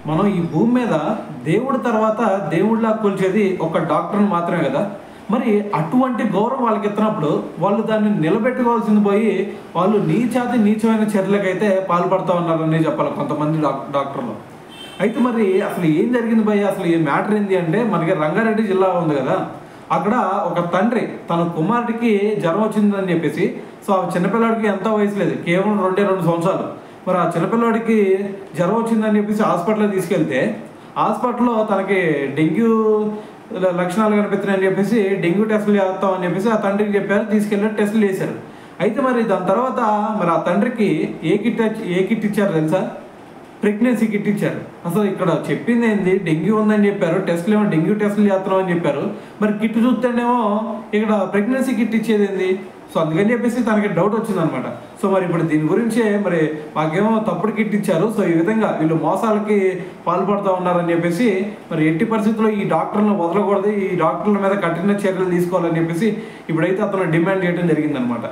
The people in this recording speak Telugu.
మనం ఈ భూమి మీద దేవుడి తర్వాత దేవుడిలా కొలిచేది ఒక డాక్టర్ని మాత్రమే కదా. మరి అటువంటి గౌరవం వాళ్ళకి ఇస్తున్నప్పుడు వాళ్ళు దాన్ని నిలబెట్టుకోవాల్సింది పోయి వాళ్ళు నీచమైన చర్యలకైతే పాల్పడుతూ ఉన్నారని చెప్పాలి కొంతమంది డాక్టర్లు. అయితే మరి అసలు ఏం జరిగింది భయ్య, అసలు ఈ మ్యాటర్ ఏంటి అంటే, మనకి రంగారెడ్డి జిల్లా ఉంది కదా, అక్కడ ఒక తండ్రి తన కుమారుడికి జ్వరం వచ్చిందని చెప్పేసి, సో ఆ చిన్నపిల్లాడికి ఎంత వయసు లేదు, కేవలం 2 సంవత్సరాలు. మరి ఆ చిన్నపిల్లాడికి జ్వరం వచ్చిందని చెప్పేసి హాస్పిటల్లో తీసుకెళ్తే హాస్పిటల్లో తనకి డెంగ్యూ లక్షణాలు కనిపిస్తున్నాయని చెప్పేసి డెంగ్యూ టెస్టులు చేస్తామని చెప్పేసి ఆ తండ్రికి చెప్పారు. తీసుకెళ్ళి టెస్టులు చేశారు. అయితే మరి దాని తర్వాత మరి ఆ తండ్రికి ఏ కిట్ ఇచ్చారు తెలుసా? ప్రెగ్నెన్సీ కిట్ ఇచ్చారు. అసలు ఇక్కడ చెప్పింది ఏంది, డెంగ్యూ ఉందని చెప్పారు, టెస్టులు ఏమో డెంగ్యూ టెస్టులు చేస్తున్నాం అని చెప్పారు. మరి కిట్ చూస్తేనేమో ఇక్కడ ప్రెగ్నెన్సీ కిట్ ఇచ్చేది ఏంది? సో అందుకని చెప్పేసి తనకి డౌట్ వచ్చిందనమాట. సో మరి ఇప్పుడు దీని గురించే మరి మాకేమో తప్పుడు కిట్ ఇచ్చారు, సో ఈ విధంగా వీళ్ళు మోసాలకి పాల్పడుతూ ఉన్నారని చెప్పేసి మరి ఎట్టి పరిస్థితుల్లో ఈ డాక్టర్లను వదలకూడదు, ఈ డాక్టర్ల మీద కఠిన చర్యలు తీసుకోవాలని చెప్పేసి ఇప్పుడైతే అతను డిమాండ్ చేయడం జరిగిందనమాట.